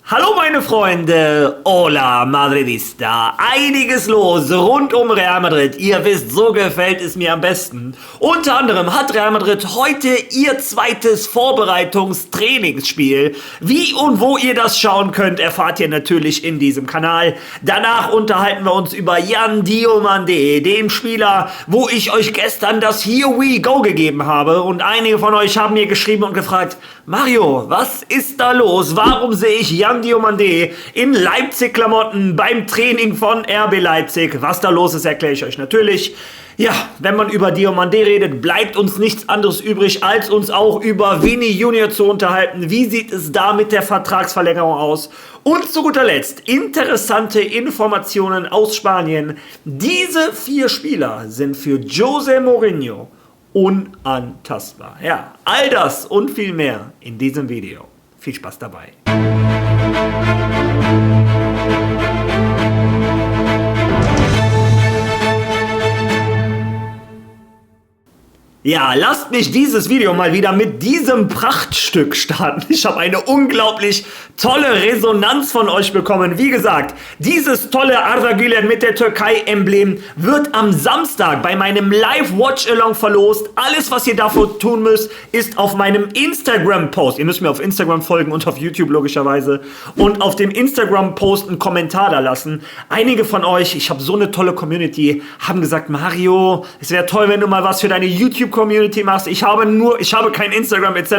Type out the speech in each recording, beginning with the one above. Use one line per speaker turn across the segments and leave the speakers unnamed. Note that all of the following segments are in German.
Hallo meine Freunde, hola Madridista, einiges los rund um Real Madrid, ihr wisst, so gefällt es mir am besten. Unter anderem hat Real Madrid heute ihr zweites Vorbereitungstrainingsspiel. Wie und wo ihr das schauen könnt, erfahrt ihr natürlich in diesem Kanal. Danach unterhalten wir uns über Yan Diomande, dem Spieler, wo ich euch gestern das Here We Go gegeben habe. Und einige von euch haben mir geschrieben und gefragt, Mario, was ist da los? Warum sehe ich Yan Diomande in Leipzig-Klamotten beim Training von RB Leipzig? Was da los ist, erkläre ich euch natürlich. Ja, wenn man über Diomande redet, bleibt uns nichts anderes übrig, als uns auch über Vini Junior zu unterhalten. Wie sieht es da mit der Vertragsverlängerung aus? Und zu guter Letzt, interessante Informationen aus Spanien. Diese 4 Spieler sind für José Mourinho unantastbar. Ja, all das und viel mehr in diesem Video. Viel Spaß dabei. Ja, lasst mich dieses Video mal wieder mit diesem Prachtstück starten. Ich habe eine unglaublich tolle Resonanz von euch bekommen. Wie gesagt, dieses tolle Arda Güler mit der Türkei-Emblem wird am Samstag bei meinem Live-Watch-Along verlost. Alles, was ihr dafür tun müsst, ist auf meinem Instagram-Post. Ihr müsst mir auf Instagram folgen und auf YouTube logischerweise. Und auf dem Instagram-Post einen Kommentar da lassen. Einige von euch, ich habe so eine tolle Community, haben gesagt, Mario, es wäre toll, wenn du mal was für deine YouTube-Community machst. Ich habe kein Instagram etc.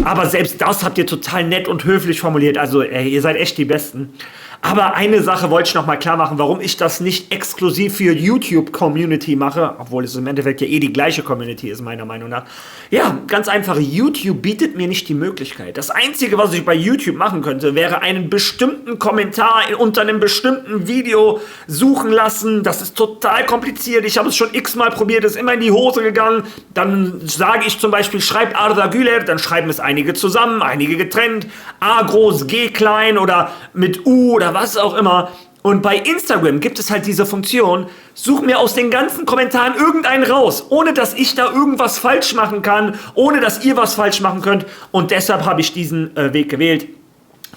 Aber selbst das habt ihr total nett und höflich formuliert. Also ihr seid echt die Besten. Aber eine Sache wollte ich noch mal klar machen, warum ich das nicht exklusiv für YouTube-Community mache, obwohl es im Endeffekt ja die gleiche Community ist, meiner Meinung nach. Ja, ganz einfach, YouTube bietet mir nicht die Möglichkeit. Das Einzige, was ich bei YouTube machen könnte, wäre einen bestimmten Kommentar unter einem bestimmten Video suchen lassen. Das ist total kompliziert. Ich habe es schon x-mal probiert, ist immer in die Hose gegangen. Dann sage ich zum Beispiel, schreibt Arda Güler, dann schreiben es einige zusammen, einige getrennt. A groß, G klein oder mit U oder was auch immer. Und bei Instagram gibt es halt diese Funktion, such mir aus den ganzen Kommentaren irgendeinen raus, ohne dass ich da irgendwas falsch machen kann, ohne dass ihr was falsch machen könnt. Und deshalb habe ich diesen Weg gewählt.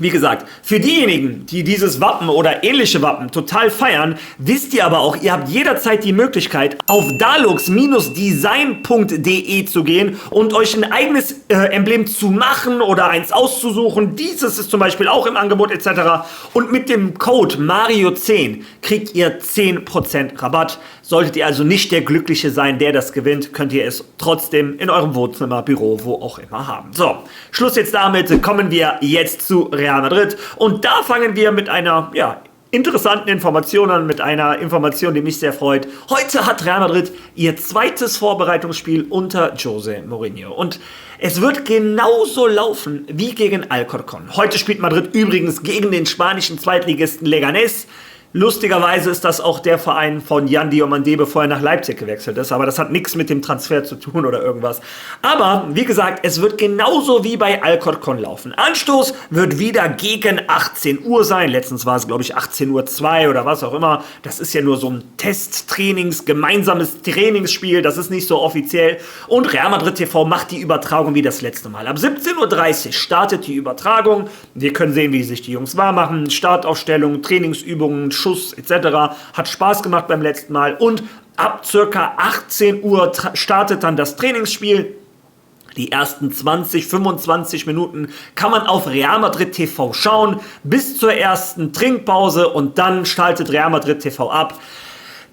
Wie gesagt, für diejenigen, die dieses Wappen oder ähnliche Wappen total feiern, wisst ihr aber auch, ihr habt jederzeit die Möglichkeit, auf dalux-design.de zu gehen und euch ein eigenes Emblem zu machen oder eins auszusuchen. Dieses ist zum Beispiel auch im Angebot etc. Und mit dem Code Mario10 kriegt ihr 10% Rabatt. Solltet ihr also nicht der Glückliche sein, der das gewinnt, könnt ihr es trotzdem in eurem Wohnzimmer, Büro, wo auch immer haben. So, Schluss jetzt damit, kommen wir jetzt zu Real Madrid. Und da fangen wir mit einer, interessanten Information an, mit einer Information, die mich sehr freut. Heute hat Real Madrid ihr zweites Vorbereitungsspiel unter José Mourinho. Und es wird genauso laufen wie gegen Alcorcón. Heute spielt Madrid übrigens gegen den spanischen Zweitligisten Leganés. Lustigerweise ist das auch der Verein von Yan Diomande, bevor er nach Leipzig gewechselt ist. Aber das hat nichts mit dem Transfer zu tun oder irgendwas. Aber, wie gesagt, es wird genauso wie bei Alcorcón laufen. Anstoß wird wieder gegen 18 Uhr sein. Letztens war es, glaube ich, 18:02 Uhr oder was auch immer. Das ist ja nur so ein gemeinsames Trainingsspiel. Das ist nicht so offiziell. Und Real Madrid TV macht die Übertragung wie das letzte Mal. Ab 17:30 Uhr startet die Übertragung. Wir können sehen, wie sich die Jungs warm machen. Startaufstellung, Trainingsübungen, Schuss etc. Hat Spaß gemacht beim letzten Mal. Und ab circa 18 Uhr startet dann das Trainingsspiel. Die ersten 20-25 Minuten kann man auf Real Madrid TV schauen, bis zur ersten Trinkpause und dann schaltet Real Madrid TV ab.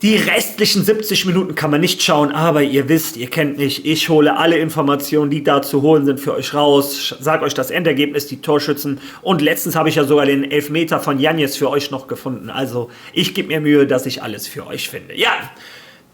Die restlichen 70 Minuten kann man nicht schauen, aber ihr wisst, ihr kennt mich, ich hole alle Informationen, die da zu holen sind, für euch raus, sag euch das Endergebnis, die Torschützen und letztens habe ich ja sogar den Elfmeter von Yanez für euch noch gefunden, also ich gebe mir Mühe, dass ich alles für euch finde. Ja,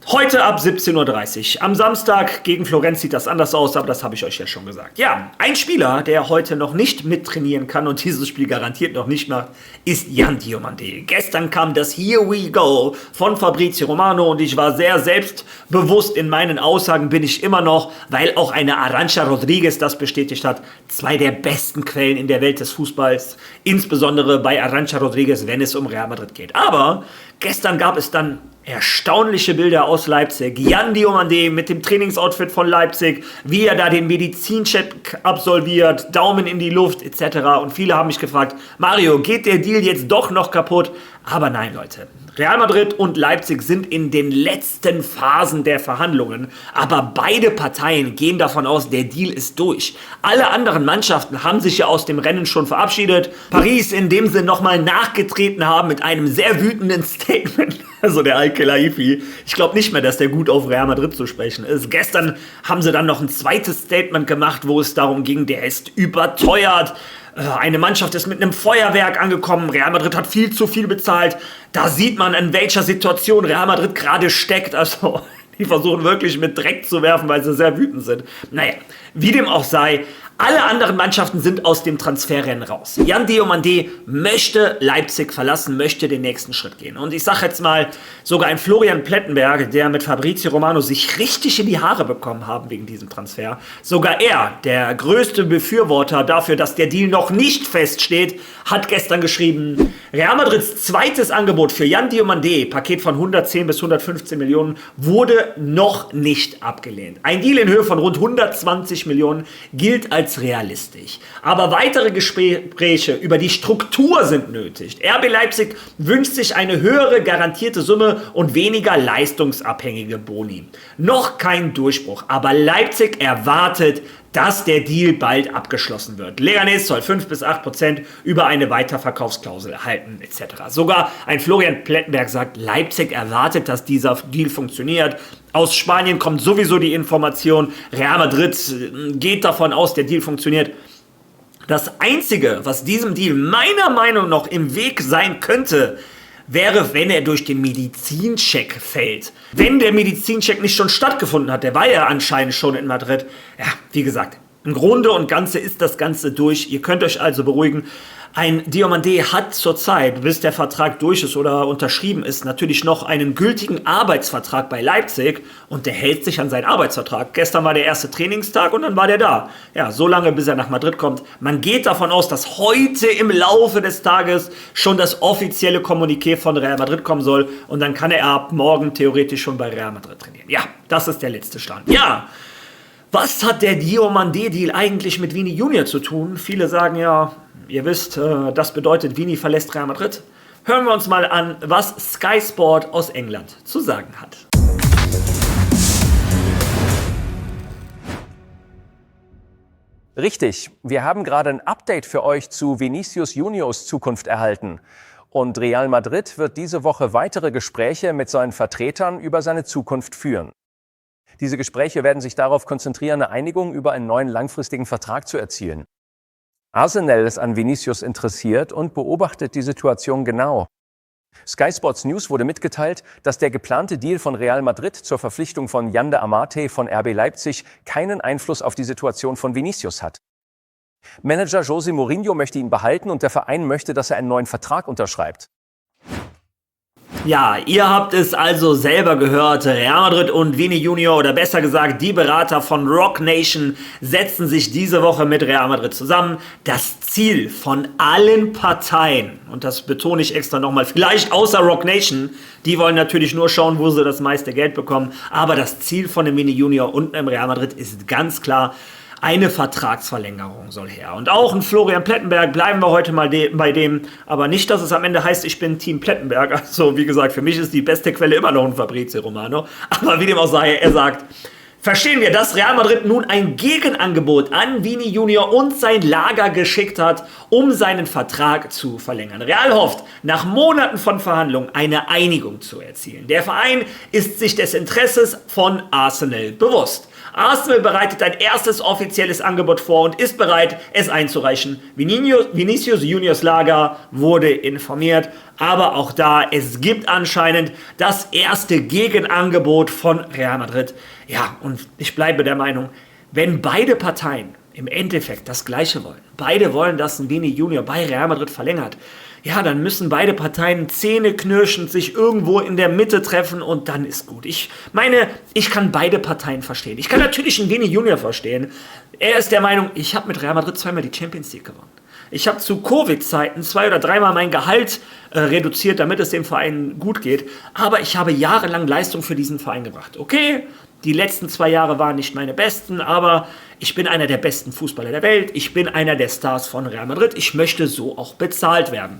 heute ab 17:30 Uhr. Am Samstag gegen Florenz sieht das anders aus, aber das habe ich euch ja schon gesagt. Ja, ein Spieler, der heute noch nicht mittrainieren kann und dieses Spiel garantiert noch nicht macht, ist Yan Diomande. Gestern kam das Here We Go von Fabrizio Romano und ich war sehr selbstbewusst in meinen Aussagen, bin ich immer noch, weil auch eine Arantxa Rodriguez das bestätigt hat. 2 der besten Quellen in der Welt des Fußballs, insbesondere bei Arantxa Rodriguez, wenn es um Real Madrid geht. Aber gestern gab es dann Erstaunliche Bilder aus Leipzig. Yan Diomande mit dem Trainingsoutfit von Leipzig, wie er da den Medizincheck absolviert, Daumen in die Luft etc. Und viele haben mich gefragt, Mario, geht der Deal jetzt doch noch kaputt? Aber nein, Leute. Real Madrid und Leipzig sind in den letzten Phasen der Verhandlungen, aber beide Parteien gehen davon aus, der Deal ist durch. Alle anderen Mannschaften haben sich ja aus dem Rennen schon verabschiedet. Paris, indem sie nochmal nachgetreten haben mit einem sehr wütenden Statement. Also der Al-Khelaifi. Ich glaube nicht mehr, dass der gut auf Real Madrid zu sprechen ist. Gestern haben sie dann noch ein zweites Statement gemacht, wo es darum ging, der ist überteuert. Eine Mannschaft ist mit einem Feuerwerk angekommen. Real Madrid hat viel zu viel bezahlt. Da sieht man, in welcher Situation Real Madrid gerade steckt. Also, die versuchen wirklich mit Dreck zu werfen, weil sie sehr wütend sind. Naja, wie dem auch sei, alle anderen Mannschaften sind aus dem Transferrennen raus. Yan Diomande möchte Leipzig verlassen, möchte den nächsten Schritt gehen. Und ich sage jetzt mal, sogar ein Florian Plettenberg, der mit Fabrizio Romano sich richtig in die Haare bekommen haben wegen diesem Transfer, sogar er, der größte Befürworter dafür, dass der Deal noch nicht feststeht, hat gestern geschrieben, Real Madrids zweites Angebot für Yan Diomande, Paket von 110 bis 115 Millionen, wurde noch nicht abgelehnt. Ein Deal in Höhe von rund 120 Millionen gilt als realistisch. Aber weitere Gespräche über die Struktur sind nötig. RB Leipzig wünscht sich eine höhere garantierte Summe und weniger leistungsabhängige Boni. Noch kein Durchbruch, aber Leipzig erwartet, dass der Deal bald abgeschlossen wird. Leganes soll 5 bis 8% über eine Weiterverkaufsklausel erhalten, etc. Sogar ein Florian Plettenberg sagt, Leipzig erwartet, dass dieser Deal funktioniert. Aus Spanien kommt sowieso die Information, Real Madrid geht davon aus, der Deal funktioniert. Das Einzige, was diesem Deal meiner Meinung nach im Weg sein könnte, wäre, wenn er durch den Medizincheck fällt. Wenn der Medizincheck nicht schon stattgefunden hat, der war ja anscheinend schon in Madrid. Ja, wie gesagt, im Grunde und Ganze ist das Ganze durch. Ihr könnt euch also beruhigen. Ein Diomande hat zurzeit, bis der Vertrag durch ist oder unterschrieben ist, natürlich noch einen gültigen Arbeitsvertrag bei Leipzig und der hält sich an seinen Arbeitsvertrag. Gestern war der erste Trainingstag und dann war der da. Ja, so lange, bis er nach Madrid kommt. Man geht davon aus, dass heute im Laufe des Tages schon das offizielle Kommuniqué von Real Madrid kommen soll und dann kann er ab morgen theoretisch schon bei Real Madrid trainieren. Ja, das ist der letzte Stand. Ja, was hat der Diomande-Deal eigentlich mit Vini Junior zu tun? Viele sagen ja, ihr wisst, das bedeutet, Vini verlässt Real Madrid. Hören wir uns mal an, was Sky Sport aus England zu sagen hat.
Richtig, wir haben gerade ein Update für euch zu Vinicius Juniors Zukunft erhalten. Und Real Madrid wird diese Woche weitere Gespräche mit seinen Vertretern über seine Zukunft führen. Diese Gespräche werden sich darauf konzentrieren, eine Einigung über einen neuen langfristigen Vertrag zu erzielen. Arsenal ist an Vinicius interessiert und beobachtet die Situation genau. Sky Sports News wurde mitgeteilt, dass der geplante Deal von Real Madrid zur Verpflichtung von Yande Amate von RB Leipzig keinen Einfluss auf die Situation von Vinicius hat. Manager José Mourinho möchte ihn behalten und der Verein möchte, dass er einen neuen Vertrag unterschreibt.
Ja, ihr habt es also selber gehört. Real Madrid und Vini Junior, oder besser gesagt, die Berater von Rock Nation setzen sich diese Woche mit Real Madrid zusammen. Das Ziel von allen Parteien, und das betone ich extra nochmal, vielleicht außer Rock Nation, die wollen natürlich nur schauen, wo sie das meiste Geld bekommen, aber das Ziel von dem Vini Junior und dem Real Madrid ist ganz klar, eine Vertragsverlängerung soll her. Und auch ein Florian Plettenberg, bleiben wir heute mal bei dem, aber nicht, dass es am Ende heißt, ich bin Team Plettenberg. Also wie gesagt, für mich ist die beste Quelle immer noch ein Fabrizio Romano. Aber wie dem auch sei, er sagt, verstehen wir, dass Real Madrid nun ein Gegenangebot an Vini Junior und sein Lager geschickt hat, um seinen Vertrag zu verlängern. Real hofft, nach Monaten von Verhandlungen eine Einigung zu erzielen. Der Verein ist sich des Interesses von Arsenal bewusst. Arsenal bereitet ein erstes offizielles Angebot vor und ist bereit, es einzureichen. Vinicius Juniors Lager wurde informiert, aber auch da, es gibt anscheinend das erste Gegenangebot von Real Madrid. Ja, und ich bleibe der Meinung, wenn beide Parteien im Endeffekt das Gleiche wollen, beide wollen, dass ein Vini Junior bei Real Madrid verlängert, ja, dann müssen beide Parteien zähneknirschend sich irgendwo in der Mitte treffen und dann ist gut. Ich meine, ich kann beide Parteien verstehen. Ich kann natürlich einen Vini Junior verstehen. Er ist der Meinung, ich habe mit Real Madrid zweimal die Champions League gewonnen. Ich habe zu Covid-Zeiten 2- oder 3-mal mein Gehalt reduziert, damit es dem Verein gut geht. Aber ich habe jahrelang Leistung für diesen Verein gebracht. Okay, die letzten 2 Jahre waren nicht meine besten, aber ich bin einer der besten Fußballer der Welt. Ich bin einer der Stars von Real Madrid. Ich möchte so auch bezahlt werden.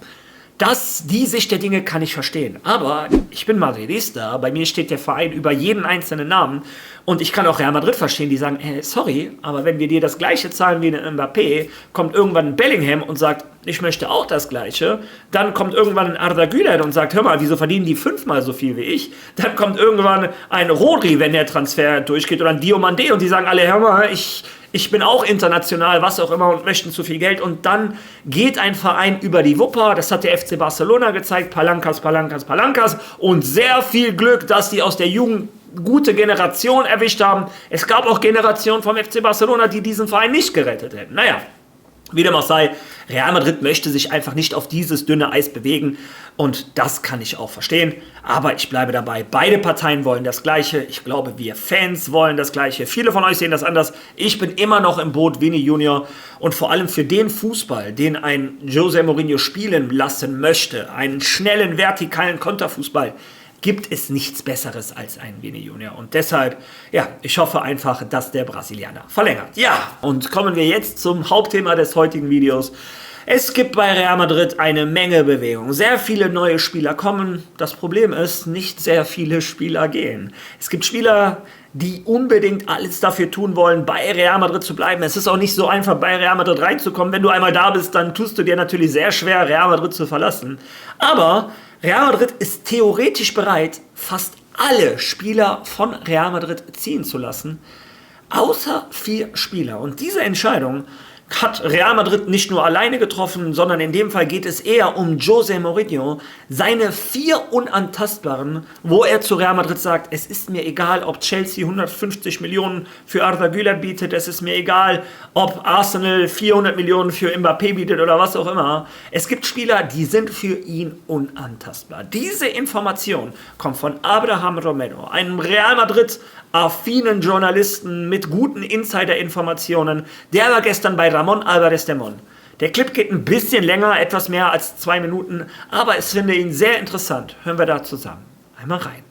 Die Sicht der Dinge kann ich verstehen. Aber ich bin Madridista, bei mir steht der Verein über jeden einzelnen Namen. Und ich kann auch Real Madrid verstehen, die sagen, sorry, aber wenn wir dir das Gleiche zahlen wie ein Mbappé, kommt irgendwann ein Bellingham und sagt, ich möchte auch das Gleiche. Dann kommt irgendwann ein Arda Güler und sagt, hör mal, wieso verdienen die 5-mal so viel wie ich? Dann kommt irgendwann ein Rodri, wenn der Transfer durchgeht, oder ein Diomandé und die sagen alle, hör mal, ich bin auch international, was auch immer, und möchten zu viel Geld. Und dann geht ein Verein über die Wupper. Das hat der FC Barcelona gezeigt. Palancas. Und sehr viel Glück, dass die aus der Jugend gute Generation erwischt haben. Es gab auch Generationen vom FC Barcelona, die diesen Verein nicht gerettet hätten. Naja, wie dem auch sei, Real Madrid möchte sich einfach nicht auf dieses dünne Eis bewegen und das kann ich auch verstehen, aber ich bleibe dabei, beide Parteien wollen das Gleiche, ich glaube, wir Fans wollen das Gleiche, viele von euch sehen das anders, ich bin immer noch im Boot Vini Junior und vor allem für den Fußball, den ein José Mourinho spielen lassen möchte, einen schnellen, vertikalen Konterfußball, gibt es nichts Besseres als ein Vini Junior. Und deshalb, ja, ich hoffe einfach, dass der Brasilianer verlängert. Ja, und kommen wir jetzt zum Hauptthema des heutigen Videos. Es gibt bei Real Madrid eine Menge Bewegung. Sehr viele neue Spieler kommen. Das Problem ist, nicht sehr viele Spieler gehen. Es gibt Spieler, die unbedingt alles dafür tun wollen, bei Real Madrid zu bleiben. Es ist auch nicht so einfach, bei Real Madrid reinzukommen. Wenn du einmal da bist, dann tust du dir natürlich sehr schwer, Real Madrid zu verlassen. Aber Real Madrid ist theoretisch bereit, fast alle Spieler von Real Madrid ziehen zu lassen, außer 4 Spieler. Und diese Entscheidung hat Real Madrid nicht nur alleine getroffen, sondern in dem Fall geht es eher um José Mourinho, seine 4 Unantastbaren, wo er zu Real Madrid sagt, es ist mir egal, ob Chelsea 150 Millionen für Arda Güler bietet, es ist mir egal, ob Arsenal 400 Millionen für Mbappé bietet oder was auch immer. Es gibt Spieler, die sind für ihn unantastbar. Diese Information kommt von Abraham Romero, einem Real Madrid affinen Journalisten mit guten Insider-Informationen. Der war gestern bei Ramón Álvarez de Mon. Der Clip geht ein bisschen länger, etwas mehr als 2 Minuten, aber ich finde ihn sehr interessant. Hören wir da zusammen. Einmal rein.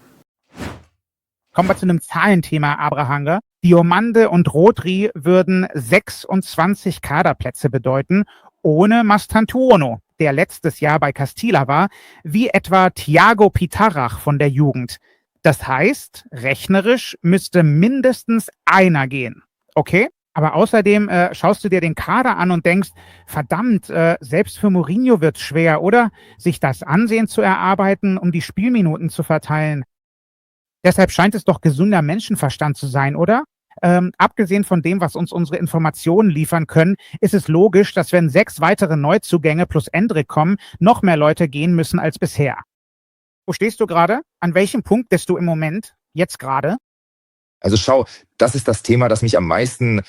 Kommen wir zu einem Zahlenthema, Abrahange. Diomande und Rodri würden 26 Kaderplätze bedeuten, ohne Mastantuono, der letztes Jahr bei Castilla war, wie etwa Thiago Pitarrach von der Jugend. Das heißt, rechnerisch müsste mindestens einer gehen. Okay? Aber außerdem schaust du dir den Kader an und denkst, verdammt, selbst für Mourinho wird's schwer, oder? Sich das Ansehen zu erarbeiten, um die Spielminuten zu verteilen. Deshalb scheint es doch gesunder Menschenverstand zu sein, oder? Abgesehen von dem, was uns unsere Informationen liefern können, ist es logisch, dass wenn 6 weitere Neuzugänge plus Endrick kommen, noch mehr Leute gehen müssen als bisher. Wo stehst du gerade? An welchem Punkt bist du im Moment? Jetzt gerade?
Also schau, das ist das Thema, das mich am meisten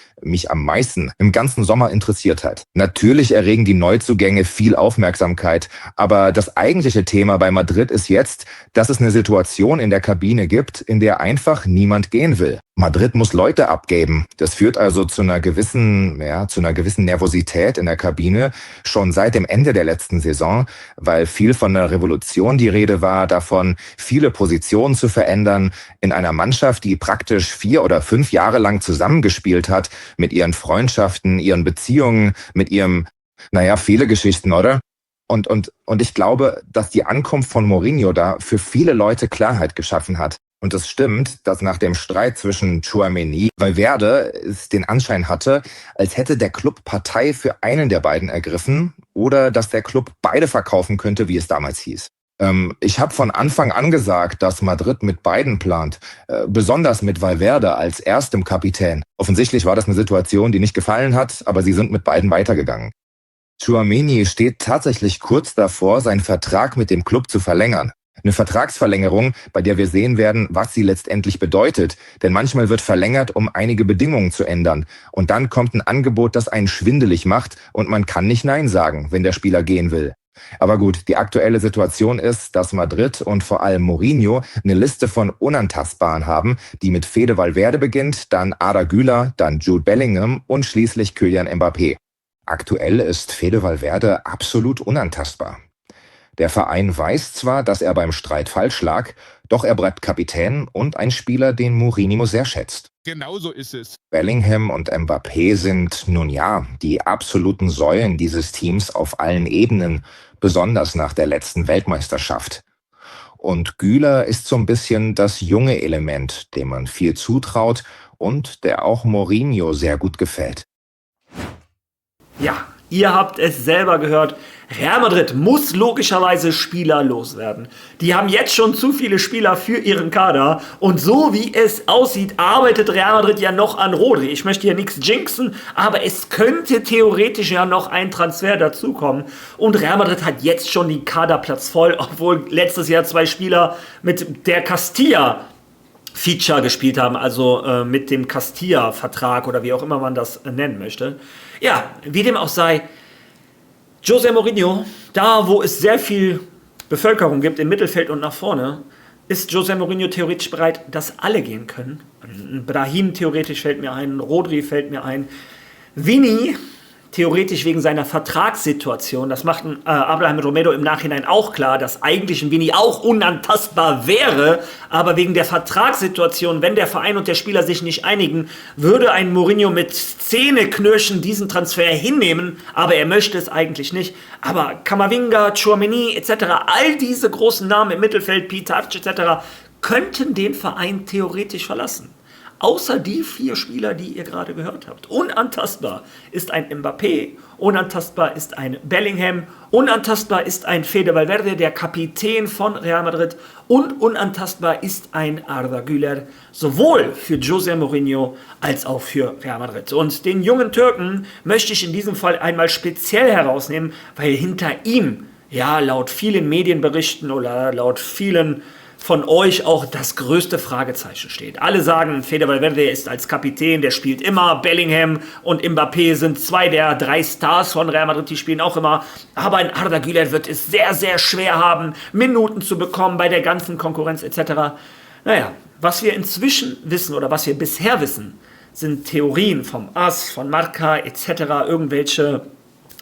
im ganzen Sommer interessiert hat. Natürlich erregen die Neuzugänge viel Aufmerksamkeit, aber das eigentliche Thema bei Madrid ist jetzt, dass es eine Situation in der Kabine gibt, in der einfach niemand gehen will. Madrid muss Leute abgeben. Das führt also zu einer gewissen Nervosität in der Kabine, schon seit dem Ende der letzten Saison, weil viel von einer Revolution die Rede war, davon viele Positionen zu verändern in einer Mannschaft, die praktisch 4 oder 5 Jahre lang zusammengespielt hat, mit ihren Freundschaften, ihren Beziehungen, mit ihrem, viele Geschichten, oder? Und ich glaube, dass die Ankunft von Mourinho da für viele Leute Klarheit geschaffen hat. Und es stimmt, dass nach dem Streit zwischen Tchouaméni und Valverde es den Anschein hatte, als hätte der Club Partei für einen der beiden ergriffen oder dass der Club beide verkaufen könnte, wie es damals hieß. Ich habe von Anfang an gesagt, dass Madrid mit beiden plant, besonders mit Valverde als erstem Kapitän. Offensichtlich war das eine Situation, die nicht gefallen hat, aber sie sind mit beiden weitergegangen. Tchouaméni steht tatsächlich kurz davor, seinen Vertrag mit dem Club zu verlängern. Eine Vertragsverlängerung, bei der wir sehen werden, was sie letztendlich bedeutet. Denn manchmal wird verlängert, um einige Bedingungen zu ändern. Und dann kommt ein Angebot, das einen schwindelig macht und man kann nicht Nein sagen, wenn der Spieler gehen will. Aber gut, die aktuelle Situation ist, dass Madrid und vor allem Mourinho eine Liste von Unantastbaren haben, die mit Fede Valverde beginnt, dann Arda Güler, dann Jude Bellingham und schließlich Kylian Mbappé. Aktuell ist Fede Valverde absolut unantastbar. Der Verein weiß zwar, dass er beim Streit falsch lag, doch er bleibt Kapitän und ein Spieler, den Mourinho sehr schätzt.
Genau so ist es.
Bellingham und Mbappé sind, nun ja, die absoluten Säulen dieses Teams auf allen Ebenen, besonders nach der letzten Weltmeisterschaft. Und Güler ist so ein bisschen das junge Element, dem man viel zutraut und der auch Mourinho sehr gut gefällt.
Ja, ihr habt es selber gehört. Real Madrid muss logischerweise Spieler loswerden. Die haben jetzt schon zu viele Spieler für ihren Kader. Und so wie es aussieht, arbeitet Real Madrid ja noch an Rodri. Ich möchte hier nichts jinxen, aber es könnte theoretisch ja noch ein Transfer dazukommen. Und Real Madrid hat jetzt schon den Kaderplatz voll, obwohl letztes Jahr 2 Spieler mit der Castilla-Feature gespielt haben, also mit dem Castilla-Vertrag oder wie auch immer man das nennen möchte. Ja, wie dem auch sei, José Mourinho, da wo es sehr viel Bevölkerung gibt im Mittelfeld und nach vorne, ist José Mourinho theoretisch bereit, dass alle gehen können. Brahim theoretisch fällt mir ein, Rodri fällt mir ein, Vini theoretisch wegen seiner Vertragssituation, das macht Abraham Romero im Nachhinein auch klar, dass eigentlich ein Vini auch unantastbar wäre, aber wegen der Vertragssituation, wenn der Verein und der Spieler sich nicht einigen, würde ein Mourinho mit Zähneknirschen diesen Transfer hinnehmen, aber er möchte es eigentlich nicht. Aber Camavinga, Tchouaméni etc., all diese großen Namen im Mittelfeld, Pitarch etc., könnten den Verein theoretisch verlassen. Außer die 4 Spieler, die ihr gerade gehört habt. Unantastbar ist ein Mbappé, unantastbar ist ein Bellingham, unantastbar ist ein Fede Valverde, der Kapitän von Real Madrid, und unantastbar ist ein Arda Güler, sowohl für José Mourinho als auch für Real Madrid. Und den jungen Türken möchte ich in diesem Fall einmal speziell herausnehmen, weil hinter ihm, ja, laut vielen Medienberichten oder laut vielen von euch auch das größte Fragezeichen steht. Alle sagen, Fede Valverde ist als Kapitän, der spielt immer, Bellingham und Mbappé sind 2 der 3 Stars von Real Madrid, die spielen auch immer, aber ein Arda Güler wird es sehr, sehr schwer haben, Minuten zu bekommen bei der ganzen Konkurrenz etc. Naja, was wir inzwischen wissen oder was wir bisher wissen, sind Theorien vom AS, von Marca etc., irgendwelche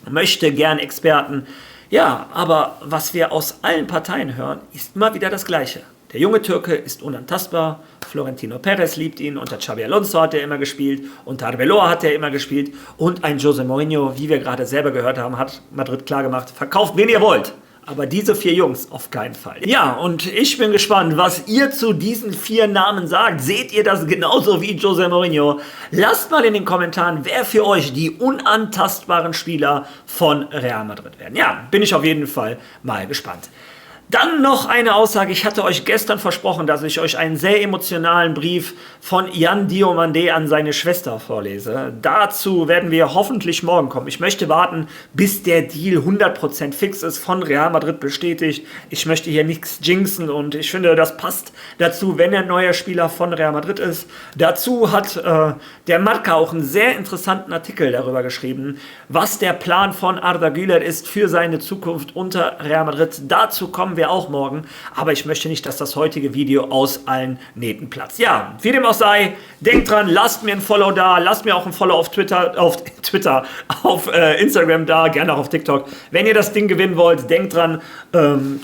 Möchte-gern-Experten. Ja, aber was wir aus allen Parteien hören, ist immer wieder das Gleiche. Der junge Türke ist unantastbar, Florentino Perez liebt ihn, unter Xabi Alonso hat er immer gespielt, unter Arbeloa hat er immer gespielt und ein José Mourinho, wie wir gerade selber gehört haben, hat Madrid klargemacht, verkauft wen ihr wollt. Aber diese 4 Jungs auf keinen Fall. Ja, und ich bin gespannt, was ihr zu diesen 4 Namen sagt. Seht ihr das genauso wie José Mourinho? Lasst mal in den Kommentaren, wer für euch die unantastbaren Spieler von Real Madrid werden. Ja, bin ich auf jeden Fall mal gespannt. Dann noch eine Aussage. Ich hatte euch gestern versprochen, dass ich euch einen sehr emotionalen Brief von Yan Diomandé an seine Schwester vorlese. Dazu werden wir hoffentlich morgen kommen. Ich möchte warten, bis der Deal 100% fix ist, von Real Madrid bestätigt. Ich möchte hier nichts jinxen und ich finde, das passt dazu, wenn er neuer Spieler von Real Madrid ist. Dazu hat der Marca auch einen sehr interessanten Artikel darüber geschrieben, was der Plan von Arda Güler ist für seine Zukunft unter Real Madrid. Dazu kommen wir auch morgen, aber ich möchte nicht, dass das heutige Video aus allen Nähten platzt. Ja, wie dem auch sei, denkt dran, lasst mir ein Follow da, lasst mir auch ein Follow auf Instagram da, gerne auch auf TikTok. Wenn ihr das Ding gewinnen wollt, denkt dran,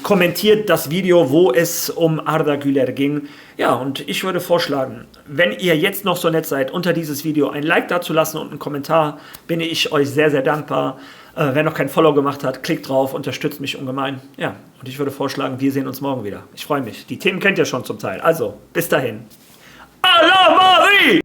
kommentiert das Video, wo es um Arda Güler ging. Ja, und ich würde vorschlagen, wenn ihr jetzt noch so nett seid, unter dieses Video ein Like dazu lassen und einen Kommentar, bin ich euch sehr, sehr dankbar. Wer noch kein Follow gemacht hat, klickt drauf, unterstützt mich ungemein. Ja, und ich würde vorschlagen, wir sehen uns morgen wieder. Ich freue mich. Die Themen kennt ihr schon zum Teil. Also, bis dahin. À la Marie!